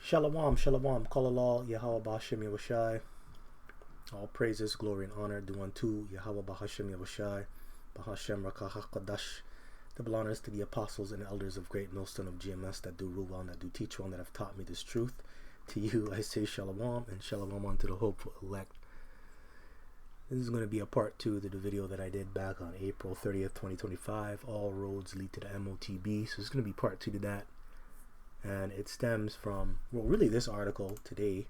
Shalom, shalom, kalalal, Yahweh Bahashem Yahushai. All praises, glory, and honor due unto Yahweh Bahashem Yahushai, Bahashem Rakah HaKadosh. Double honors to the apostles and elders of Great Millstone of GMS that do rule well and that do teach well and that have taught me this truth. To you I say shalom, and shalom unto the hopeful elect. This is going to be a part 2 of the video that I did back on April 30th, 2025. All roads lead to the MOTB. So it's going to be part 2 to that. And it stems from, well, really this article today.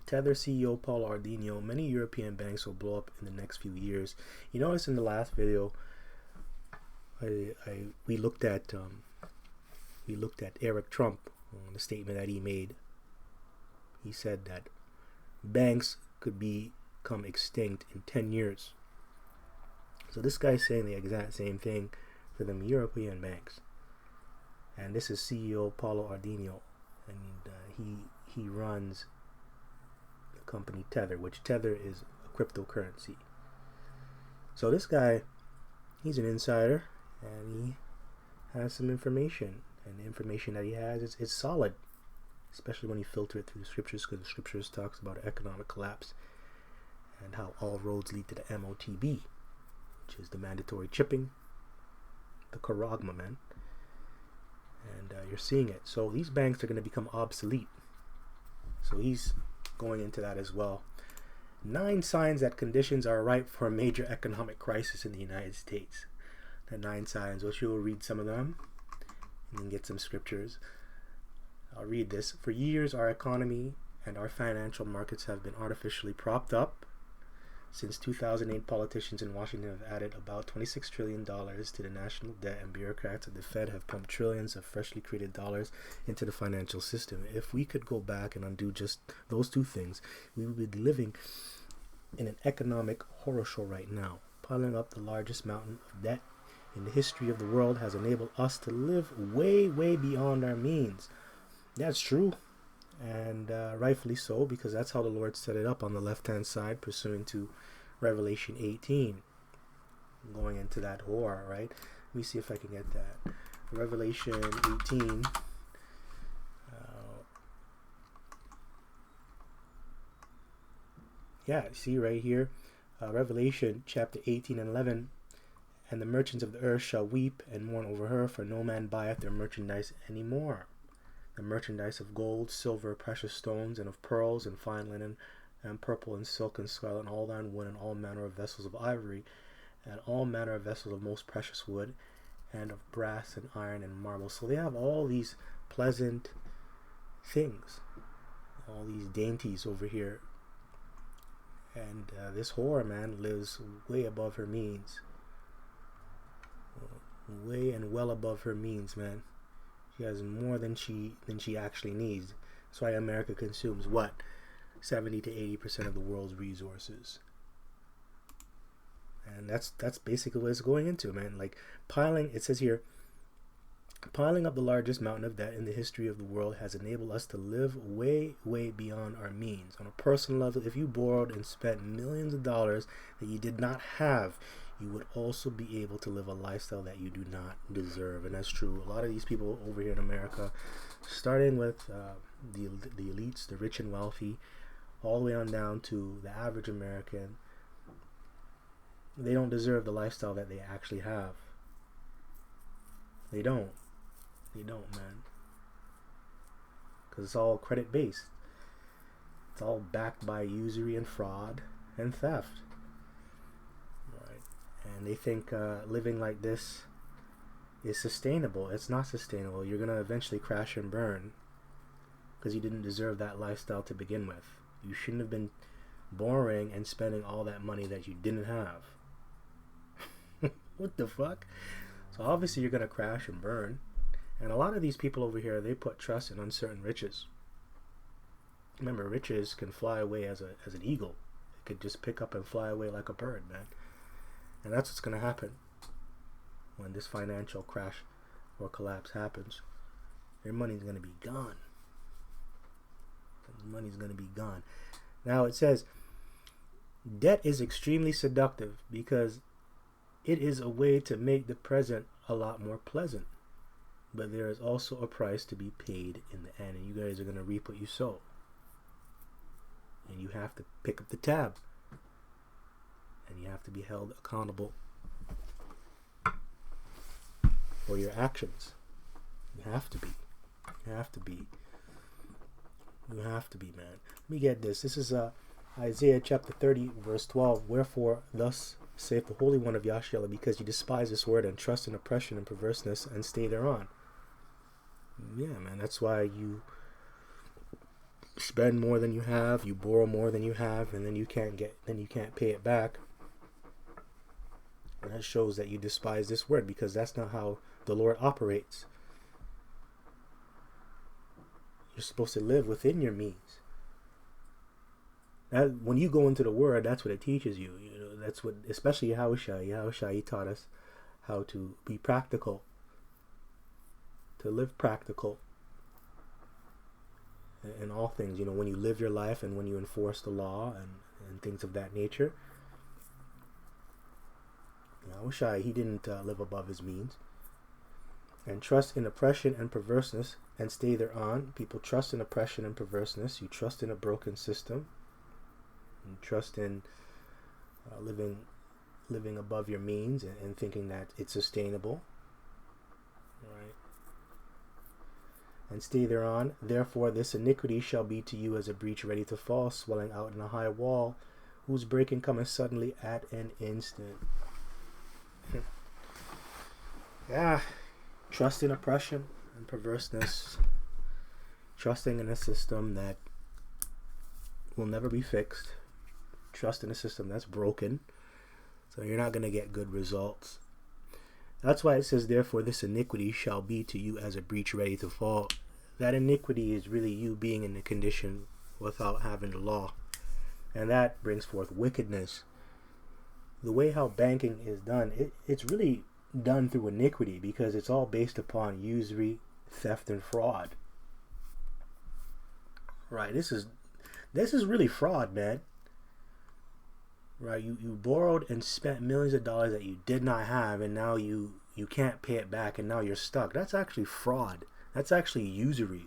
Tether CEO Paul Ardino, many European banks will blow up in the next few years. You notice in the last video, we looked at Eric Trump, the statement that he made. He said that banks could become extinct in 10 years. So this guy's saying the exact same thing for the European banks. And this is CEO Paulo Ardino, and he runs the company Tether, which Tether is a cryptocurrency. So this guy, he's an insider, and he has some information, and the information that he has is solid, especially when you filter it through the scriptures, because the scriptures talks about economic collapse and how all roads lead to the MOTB, which is the mandatory chipping, the charagma, man. And you're seeing it. So these banks are going to become obsolete. So he's going into that as well. 9 signs that conditions are ripe for a major economic crisis in the United States. The 9 signs, which you'll read some of them and then get some scriptures. I'll read this. For years, our economy and our financial markets have been artificially propped up. Since 2008, politicians in Washington have added about $26 trillion to the national debt, and bureaucrats at the Fed have pumped trillions of freshly created dollars into the financial system. If we could go back and undo just those 2 things, we would be living in an economic horror show right now. Piling up the largest mountain of debt in the history of the world has enabled us to live way, way beyond our means. That's true. And rightfully so, because that's how the Lord set it up on the left-hand side, pursuant to Revelation 18. Going into that horror, right? Let me see if I can get that. Revelation 18. See right here. Revelation chapter 18 and 11. And the merchants of the earth shall weep and mourn over her, for no man buyeth their merchandise any more. The merchandise of gold, silver, precious stones, and of pearls, and fine linen, and purple, and silk, and scarlet, and all thine wood, and all manner of vessels of ivory, and all manner of vessels of most precious wood, and of brass, and iron, and marble. So they have all these pleasant things, all these dainties over here. And this whore, man, lives way above her means. Way and well above her means, man. She has more than she actually needs. That's why America consumes what? 70 to 80% of the world's resources. And that's basically what it's going into, man. Like it says here, piling up the largest mountain of debt in the history of the world has enabled us to live way, way beyond our means. On a personal level, if you borrowed and spent millions of dollars that you did not have, you would also be able to live a lifestyle that you do not deserve. And that's true. A lot of these people over here in America, starting with the elites, the rich and wealthy, all the way on down to the average American, they don't deserve the lifestyle that they actually have. They don't, man. Because it's all credit based. It's all backed by usury and fraud and theft. And they think living like this is sustainable. It's not sustainable. You're going to eventually crash and burn because you didn't deserve that lifestyle to begin with. You shouldn't have been borrowing and spending all that money that you didn't have. What the fuck? So obviously you're going to crash and burn. And a lot of these people over here, they put trust in uncertain riches. Remember, riches can fly away as an eagle. It could just pick up and fly away like a bird, man. And that's what's going to happen when this financial crash or collapse happens. Your money's going to be gone. Your money's going to be gone. Now it says, debt is extremely seductive because it is a way to make the present a lot more pleasant. But there is also a price to be paid in the end. And you guys are going to reap what you sow. And you have to pick up the tab. And you have to be held accountable for your actions. You have to be. You have to be. You have to be, man. Let me get this. This is Isaiah chapter 30, verse 12. Wherefore, thus saith the Holy One of Yashala, because you despise this word and trust in oppression and perverseness and stay thereon. Yeah, man. That's why you spend more than you have, you borrow more than you have, and then you can't pay it back. And that shows that you despise this word, because that's not how the Lord operates. You're supposed to live within your means. When you go into the word, that's what it teaches you. You know, that's what, especially Yahushua, he taught us how to be practical, to live practical in all things. You know, when you live your life and when you enforce the law and things of that nature. Yahushua, he didn't live above his means. And trust in oppression and perverseness and stay thereon. People trust in oppression and perverseness. You trust in a broken system. You trust in living above your means and thinking that it's sustainable. Right? And stay thereon. Therefore this iniquity shall be to you as a breach ready to fall, swelling out in a high wall, whose breaking cometh suddenly at an instant. Yeah. Trust in oppression and perverseness. Trusting in a system that will never be fixed. Trust in a system that's broken. So you're not going to get good results. That's why it says, therefore this iniquity shall be to you as a breach ready to fall. That iniquity is really you being in the condition without having the law. And that brings forth wickedness. The way how banking is done, it's really done through iniquity, because it's all based upon usury, theft, and fraud. Right, this is really fraud, man. Right, you borrowed and spent millions of dollars that you did not have, and now you can't pay it back, and now you're stuck. That's actually fraud. That's actually usury.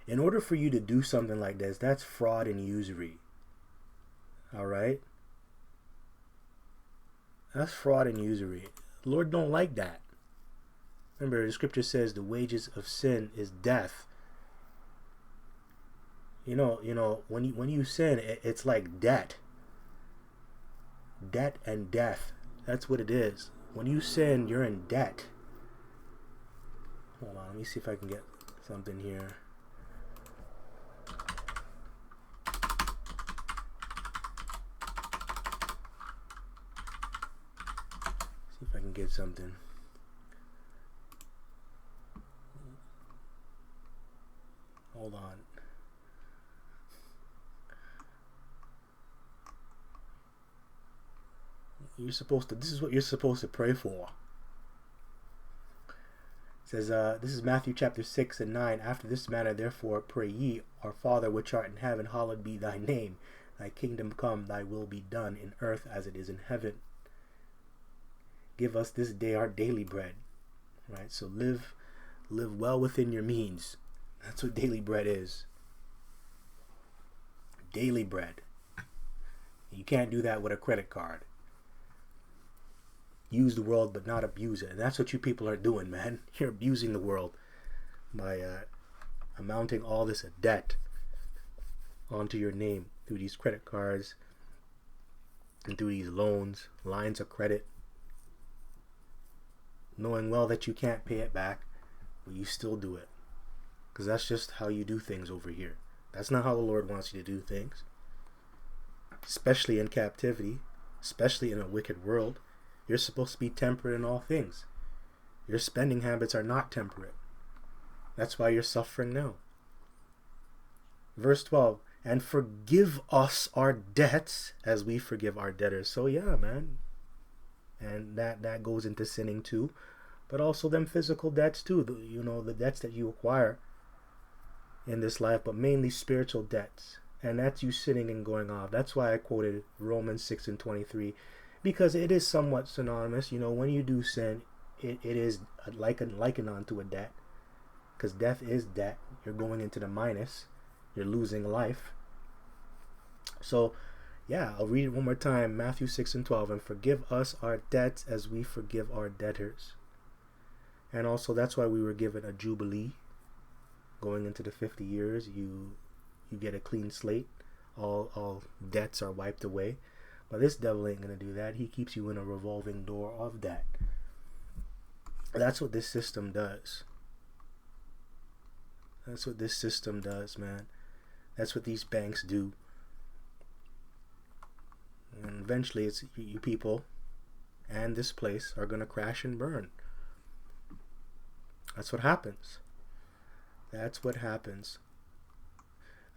In order for you to do something like this, that's fraud and usury. All right? That's fraud and usury. The Lord don't like that. Remember, the scripture says the wages of sin is death. You know, when you sin, it's like debt. Debt and death. That's what it is. When you sin, you're in debt. Hold on, let me see if I can get something here. See if I can get something. Hold on. This is what you're supposed to pray for. It says, this is Matthew chapter 6 and 9. After this manner, therefore, pray ye, Our Father which art in heaven, hallowed be thy name. Thy kingdom come, thy will be done in earth as it is in heaven. Give us this day our daily bread. Right? So live well within your means. That's what daily bread is. Daily bread. You can't do that with a credit card. Use the world but not abuse it. And that's what you people are doing, man. You're abusing the world by amounting all this debt onto your name through these credit cards and through these loans, lines of credit, knowing well that you can't pay it back, but you still do it, because that's just how you do things over here. That's not how the Lord wants you to do things, especially in captivity, especially in a wicked world. You're supposed to be temperate in all things. Your spending habits are not temperate. That's why you're suffering now. Verse 12, and forgive us our debts as we forgive our debtors. So yeah, man. And that goes into sinning too. But also them physical debts too. The debts that you acquire in this life, but mainly spiritual debts. And that's you sinning and going off. That's why I quoted Romans 6 and 23. Because it is somewhat synonymous. When you do sin, it is likened onto a debt. Because death is debt. you're going into the minus. You're losing life. So, yeah, I'll read it one more time. Matthew 6:12. And forgive us our debts as we forgive our debtors. And also, that's why we were given a jubilee. Going into the 50 years, you get a clean slate. All debts are wiped away. But this devil ain't going to do that. He keeps you in a revolving door of debt. That's what this system does. That's what this system does, man. That's what these banks do. And eventually, it's you people and this place are going to crash and burn. That's what happens. That's what happens.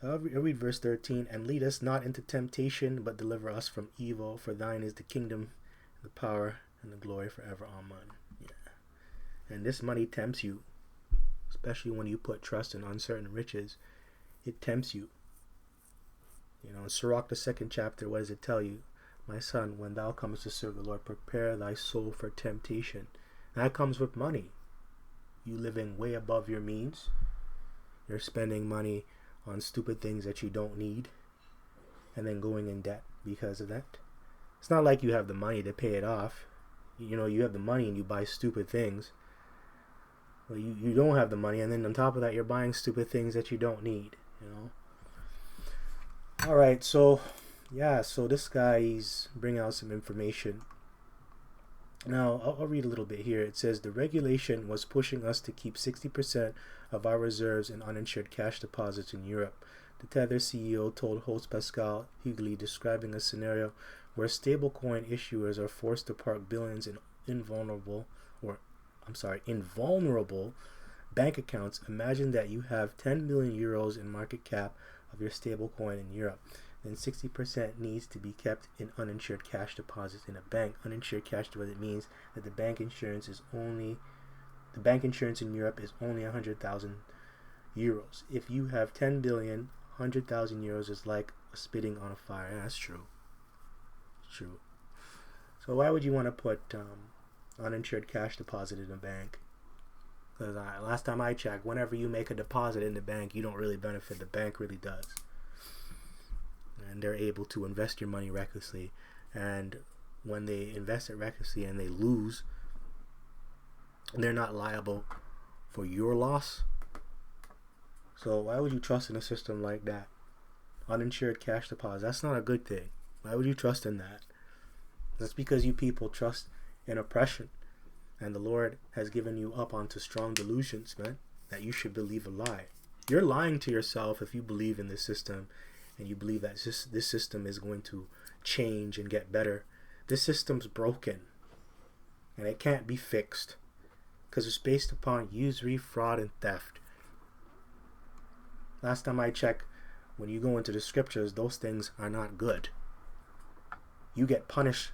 I'll read verse 13. And lead us not into temptation, but deliver us from evil. For thine is the kingdom, the power, and the glory forever. Amen. Yeah. And this money tempts you, especially when you put trust in uncertain riches. It tempts you. You know, in Sirach, the 2nd chapter, what does it tell you? My son, when thou comest to serve the Lord, prepare thy soul for temptation. And that comes with money. You living way above your means. You're spending money on stupid things that you don't need, and then going in debt because of that. It's not like you have the money to pay it off. You know, you have the money and you buy stupid things. Well, you don't have the money, and then on top of that, you're buying stupid things that you don't need, you know. All right, so yeah, so this guy, he's bringing out some information. Now, I'll read a little bit here. It says, the regulation was pushing us to keep 60% of our reserves in uninsured cash deposits in Europe. The Tether CEO told host Pascal Hughley, describing a scenario where stablecoin issuers are forced to park billions in invulnerable bank accounts. Imagine that you have 10 million euros in market cap of your stablecoin in Europe. Then 60% needs to be kept in uninsured cash deposits in a bank. Uninsured cash deposit means that the bank insurance in Europe is only 100,000 euros. If you have 10 billion, 100,000 euros is like spitting on a fire. Yeah, that's true. It's true. So why would you want to put uninsured cash deposit in a bank? Because last time I checked, whenever you make a deposit in the bank, you don't really benefit. The bank really does. And they're able to invest your money recklessly. And when they invest it recklessly and they lose, they're not liable for your loss. So why would you trust in a system like that? Uninsured cash deposit. That's not a good thing. Why would you trust in that? That's because you people trust in oppression. And the Lord has given you up onto strong delusions, man, that you should believe a lie. You're lying to yourself if you believe in this system and you believe that this system is going to change and get better. This system's broken and it can't be fixed because it's based upon usury, fraud, and theft. Last time I checked, when you go into the scriptures, those things are not good. You get punished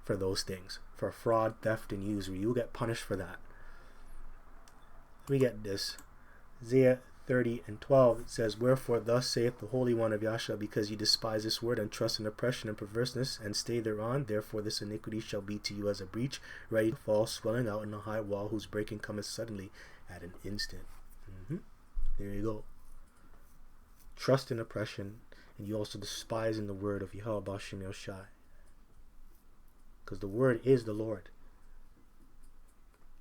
for those things, for fraud, theft, and usury. You get punished for that. We get this. Isaiah 30:12, it says, wherefore thus saith the Holy One of Yahshua, because ye despise this word and trust in oppression and perverseness and stay thereon, therefore this iniquity shall be to you as a breach, ready to fall, swelling out in a high wall, whose breaking cometh suddenly at an instant. There you go. Trust in oppression, and you also despise in the word of Yahweh B'Shem Yoshai. Because the word is the Lord.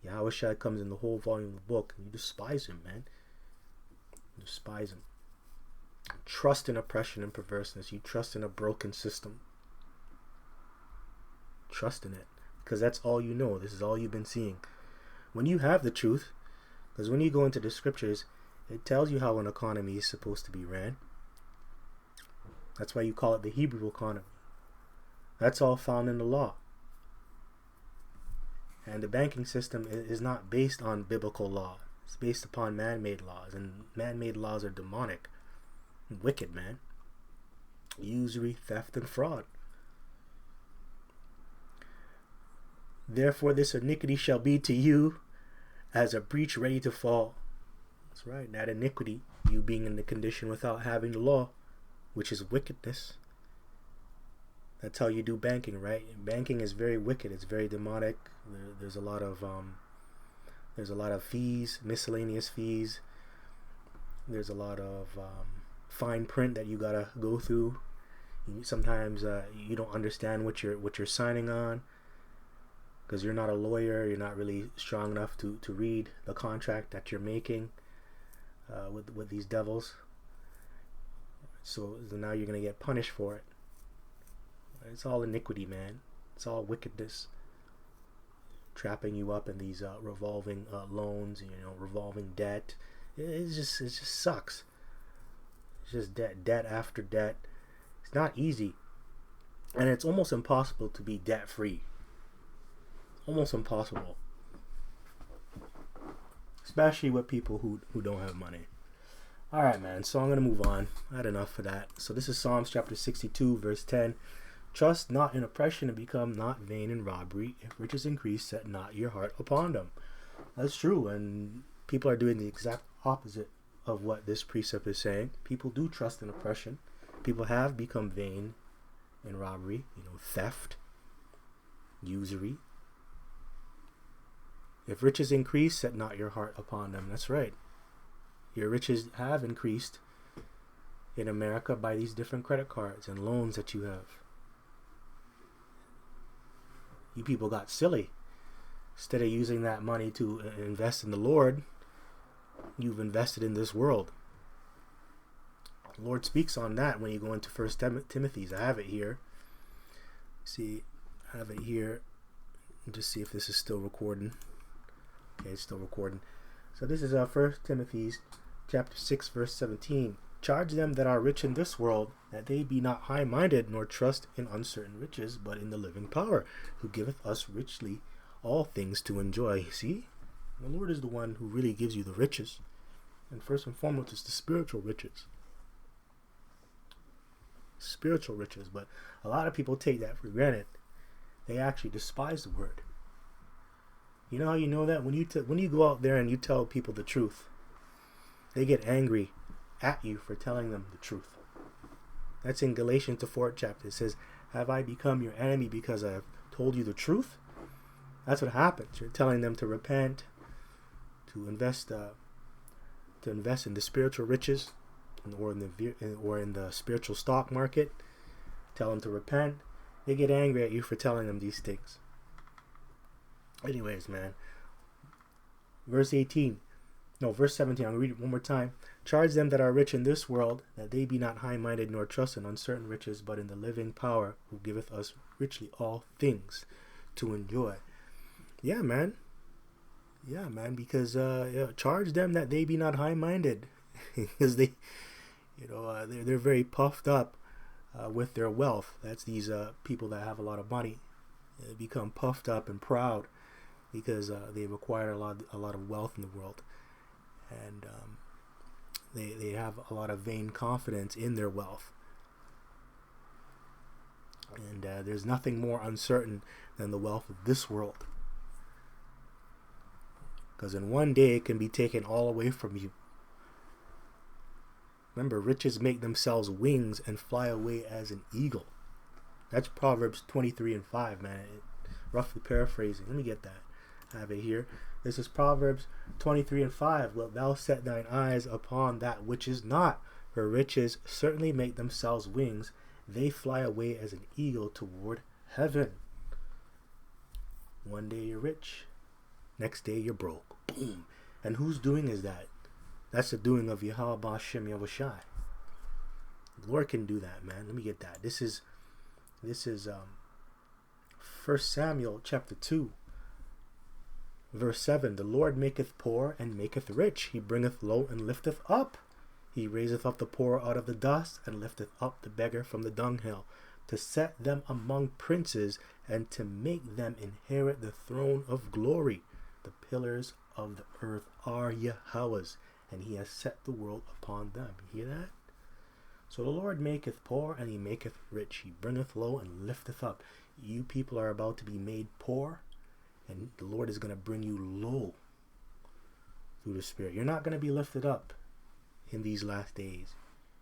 Yahweh Shai comes in the whole volume of the book, and you despise him, man. You despise him. Trust in oppression and perverseness. You trust in a broken system. Trust in it. Because that's all you know. This is all you've been seeing. When you have the truth, because when you go into the scriptures, it tells you how an economy is supposed to be ran. That's why you call it the Hebrew economy. That's all found in the law. And the banking system is not based on biblical law. It's based upon man-made laws. And man-made laws are demonic. And wicked, man. Usury, theft, and fraud. Therefore this iniquity shall be to you as a breach ready to fall. That's right. That iniquity, you being in the condition without having the law, which is wickedness. That's how you do banking, right? Banking is very wicked. It's very demonic. There's a lot of fees, miscellaneous fees, There's a lot of fine print that you gotta go through. Sometimes you don't understand what you're signing on, because you're not a lawyer. You're not really strong enough to read the contract that you're making with these devils. So now you're gonna get punished for it. It's all iniquity, man. It's all wickedness, trapping you up in these revolving loans, revolving debt. It just sucks. It's just debt after debt. It's not easy, and it's almost impossible to be debt free. Almost impossible, especially with people who don't have money. All right, man. So I'm gonna move on. I had enough of that. So this is Psalms chapter 62, verse 10. Trust not in oppression, and become not vain in robbery. If riches increase, set not your heart upon them. That's true, and people are doing the exact opposite of what this precept is saying. People do trust in oppression. People have become vain in robbery, theft, usury. If riches increase, set not your heart upon them. That's right. Your riches have increased in America by these different credit cards and loans that you have. You people got silly. Instead of using that money to invest in the Lord, you've invested in this world. The Lord speaks on that when you go into 1 Timothy. I have it here. See, I have it here. Just see if this is still recording. Okay, it's still recording. So this is 1 Timothy chapter 6, verse 17. Charge them that are rich in this world, that they be not high-minded, nor trust in uncertain riches, but in the living power, who giveth us richly all things to enjoy. See? The Lord is the one who really gives you the riches. And first and foremost, it's the spiritual riches. Spiritual riches. But a lot of people take that for granted. They actually despise the word. You know how you know that? When you go out there and you tell people the truth, they get angry at you for telling them the truth. That's in Galatians, the 4th chapter. It says, have I become your enemy because I have told you the truth? That's what happens. You're telling them to repent, to invest in the spiritual riches, or in the spiritual stock market. Tell them to repent. They get angry at you for telling them these things. Anyways, man. Verse 17. I'm going to read it one more time. Charge them that are rich in this world, that they be not high-minded, nor trust in uncertain riches, but in the living power, who giveth us richly all things to enjoy. Yeah, man. Because charge them that they be not high-minded, because they're very puffed up with their wealth. That's these people that have a lot of money. They become puffed up and proud because they've acquired a lot of wealth in the world. And they have a lot of vain confidence in their wealth. And there's nothing more uncertain than the wealth of this world. Because in one day it can be taken all away from you. Remember, riches make themselves wings and fly away as an eagle. That's Proverbs 23:5, man. Roughly paraphrasing. Let me get that. I have it here. This is Proverbs 23:5. Wilt thou set thine eyes upon that which is not? For riches certainly make themselves wings. They fly away as an eagle toward heaven. One day you're rich. Next day you're broke. Boom. And whose doing is that? That's the doing of Yahweh Bashem Yahushai. The Lord can do that, man. Let me get that. This is 1 Samuel chapter 2. Verse 7, the Lord maketh poor and maketh rich. He bringeth low and lifteth up. He raiseth up the poor out of the dust and lifteth up the beggar from the dunghill, to set them among princes and to make them inherit the throne of glory. The pillars of the earth are Yahweh's, and he has set the world upon them. You hear that? So the Lord maketh poor and he maketh rich. He bringeth low and lifteth up. You people are about to be made poor, and the Lord is going to bring you low through the Spirit. You're not going to be lifted up in these last days.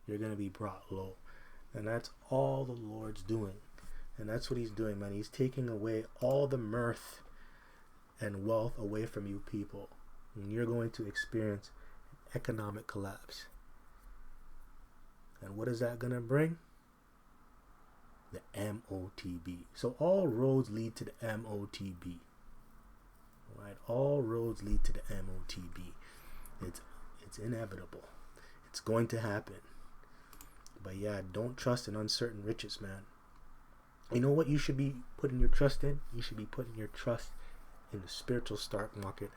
You're going to be brought low. And that's all the Lord's doing. And that's what he's doing, man. He's taking away all the mirth and wealth away from you people. And you're going to experience economic collapse. And what is that going to bring? The MOTB. So all roads lead to the MOTB. Right? All roads lead to the MOTB. It's inevitable. It's going to happen. But yeah, don't trust in uncertain riches, man. You know what you should be putting your trust in? You should be putting your trust in the spiritual stock market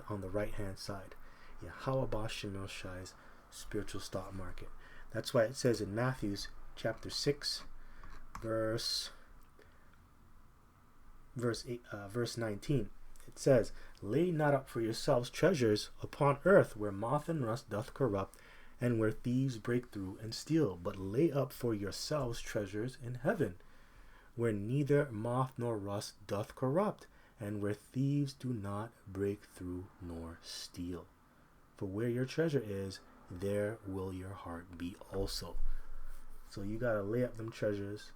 on the right hand side. Yahweh Shemel Shai's spiritual stock market. That's why it says in Matthew chapter 6, verse 19. It says, "Lay not up for yourselves treasures upon earth, where moth and rust doth corrupt, and where thieves break through and steal. But lay up for yourselves treasures in heaven, where neither moth nor rust doth corrupt, and where thieves do not break through nor steal. For where your treasure is, there will your heart be also." So you got to lay up them treasures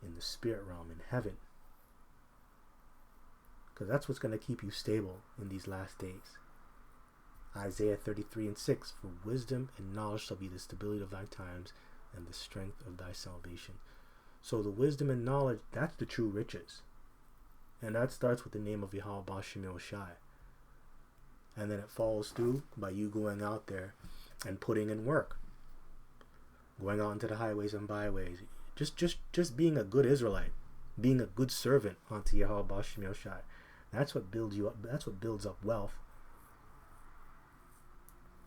in the spirit realm, in heaven. Because that's what's going to keep you stable in these last days. Isaiah 33:6, "For wisdom and knowledge shall be the stability of thy times, and the strength of thy salvation." So the wisdom and knowledge, that's the true riches. And that starts with the name of Yahweh Shemel Shai. And then it follows through by you going out there and putting in work. Going out into the highways and byways. Just being a good Israelite. Being a good servant unto Yahweh Shemel Shai. That's what builds you up. That's what builds up wealth.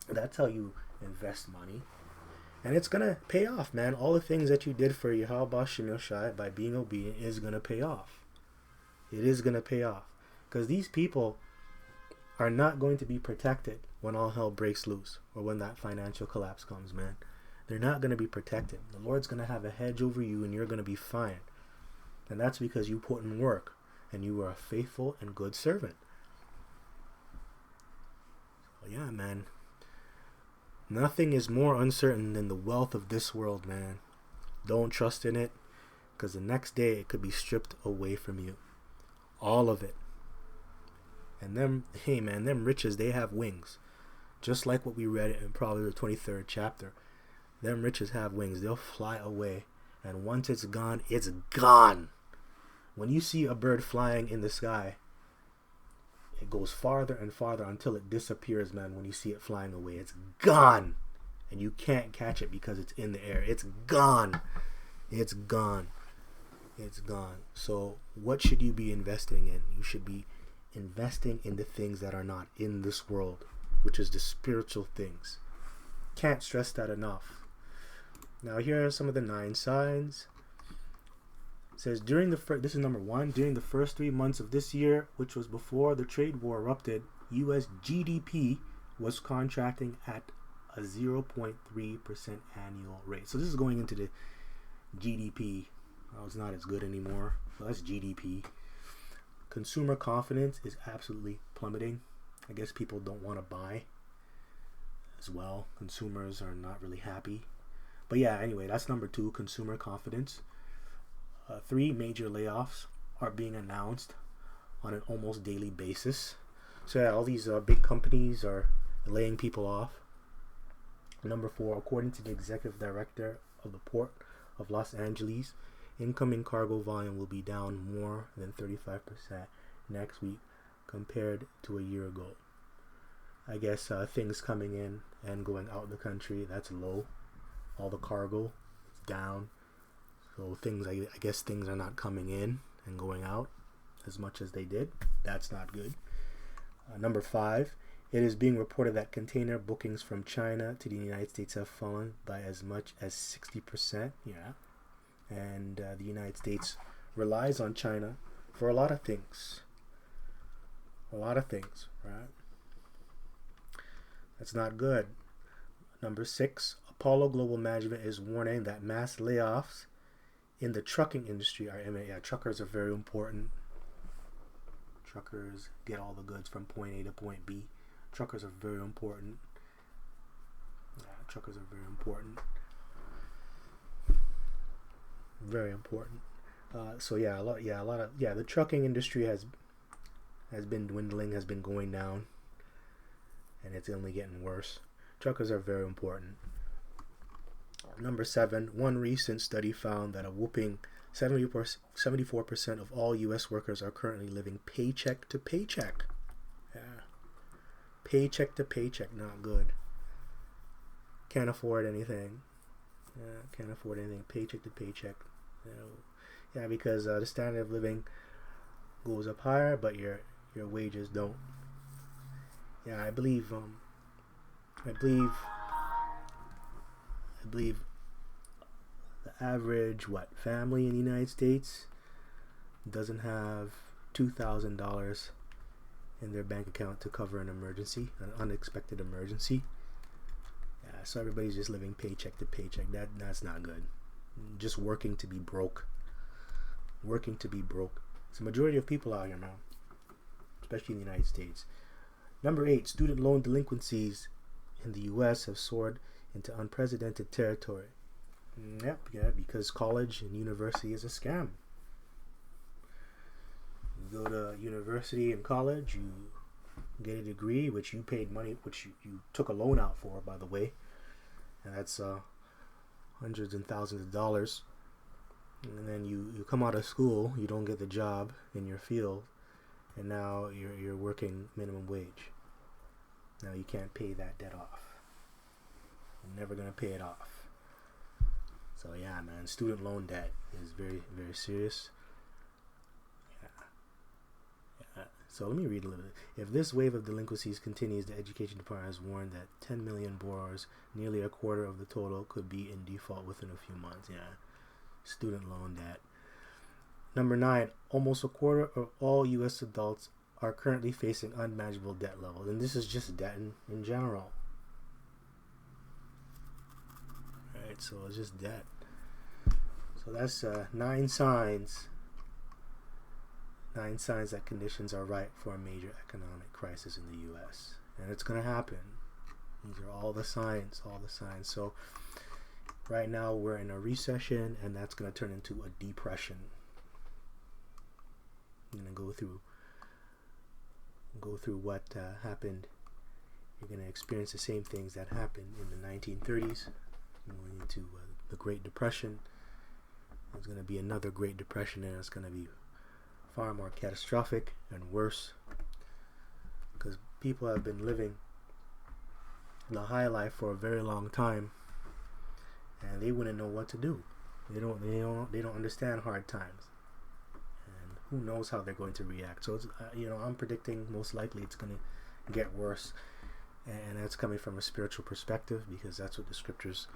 That's how you invest money. And it's going to pay off, man. All the things that you did for Yahweh Shemel Shai by being obedient is going to pay off. It is going to pay off. Because these people are not going to be protected when all hell breaks loose or when that financial collapse comes, man. They're not going to be protected. The Lord's going to have a hedge over you and you're going to be fine. And that's because you put in work and you were a faithful and good servant. So yeah, man. Nothing is more uncertain than the wealth of this world, man. Don't trust in it, because the next day it could be stripped away from you. All of it. And them riches, they have wings. Just like what we read in probably the 23rd chapter. Them riches have wings. They'll fly away. And once it's gone, it's gone. When you see a bird flying in the sky, it goes farther and farther until it disappears, man. When you see it flying away, it's gone. And you can't catch it because it's in the air. It's gone. It's gone. It's gone. So what should you be investing in? You should be investing in the things that are not in this world, which is the spiritual things. Can't stress that enough. Now here are some of the 9 signs. It says, this is number 1, during the first 3 months of this year, which was before the trade war erupted, U.S. GDP was contracting at a 0.3% annual rate. So this is going into the GDP. Oh, it's not as good anymore. So that's GDP. Consumer confidence is absolutely plummeting. I guess people don't want to buy as well. Consumers are not really happy. But yeah, anyway, that's number 2, consumer confidence. 3 major layoffs are being announced on an almost daily basis. So yeah, all these big companies are laying people off. Number 4, according to the executive director of the Port of Los Angeles, incoming cargo volume will be down more than 35% next week compared to a year ago. I guess things coming in and going out of the country, that's low. All the cargo is down. So I guess things are not coming in and going out as much as they did. That's not good. Number 5, it is being reported that container bookings from China to the United States have fallen by as much as 60%. Yeah. And the United States relies on China for a lot of things. A lot of things, right? That's not good. Number 6, Apollo Global Management is warning that mass layoffs in the trucking industry are imminent. Yeah, truckers are very important. Truckers get all the goods from point A to point B. Truckers are very important. Yeah, truckers are very important. Very important. The trucking industry has been dwindling, has been going down, and it's only getting worse. Truckers are very important. Number 7, one recent study found that a whooping 74% of all U.S. workers are currently living paycheck to paycheck. Yeah. Paycheck to paycheck, not good. Can't afford anything. Yeah, can't afford anything. Paycheck to paycheck. Yeah, because the standard of living goes up higher, but your wages don't. Yeah, I believe the average family in the United States doesn't have $2,000 in their bank account to cover an emergency, an unexpected emergency. Yeah, so everybody's just living paycheck to paycheck. That's not good. Just working to be broke. Working to be broke. It's the majority of people out here now, especially in the United States. Number 8, student loan delinquencies in the U.S. have soared into unprecedented territory. Yep, yeah, because college and university is a scam. You go to university and college, you get a degree, which you paid money, which you took a loan out for, by the way, and that's hundreds and thousands of dollars. And then you come out of school, you don't get the job in your field, and now you're working minimum wage. Now you can't pay that debt off. You're never gonna pay it off. So yeah, man, student loan debt is very, very serious. Yeah. So let me read a little bit. If this wave of delinquencies continues, the Education Department has warned that 10 million borrowers, nearly a quarter of the total, could be in default within a few months. Yeah, student loan debt. Number 9, almost a quarter of all U.S. adults are currently facing unmanageable debt levels, and this is just debt in general. Alright, so it's just debt. So that's 9 signs. 9 signs that conditions are ripe for a major economic crisis in the U.S. And it's going to happen. These are all the signs, So right now we're in a recession, and that's going to turn into a depression. I'm going to go through what happened. You're going to experience the same things that happened in the 1930s. Going into the Great Depression. There's going to be another Great Depression, and it's going to be far more catastrophic and worse, because people have been living the high life for a very long time, and they wouldn't know what to do. They don't understand hard times, and who knows how they're going to react. So it's, I'm predicting most likely it's going to get worse, and that's coming from a spiritual perspective, because that's what the scriptures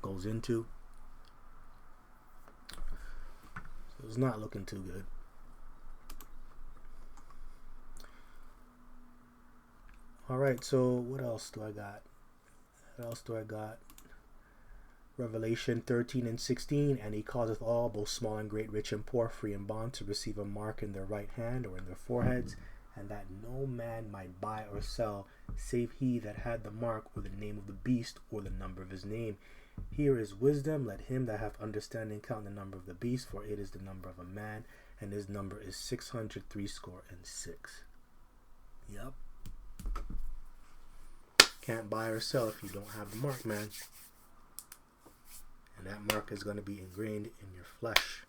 goes into. So it's not looking too good. Alright, so what else do I got? Revelation 13 and 16, and he causeth all, both small and great, rich and poor, free and bond, to receive a mark in their right hand or in their foreheads, and that no man might buy or sell, save he that had the mark, or the name of the beast, or the number of his name. Here is wisdom. Let him that hath understanding count the number of the beast, for it is the number of a man, and his number is 666. Yep. Can't buy or sell if you don't have the mark, man. And that mark is going to be ingrained in your flesh.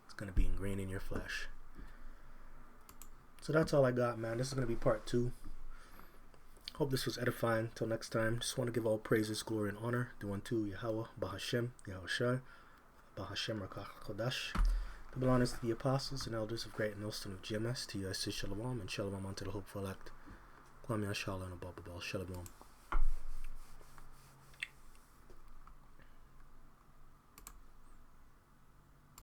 It's going to be ingrained in your flesh. So that's all I got, man. This is going to be part 2. Hope this was edifying. Till next time, just want to give all praises, glory, and honor due unto Yahweh, Bahashem, Yahushua, Bahashem, Rakach Kodash. To belong to the apostles and elders of Great Millstone of GMS, to you I say Shalom, and Shalom unto the hopeful elect. Kwame Ashala and Abba Shalom.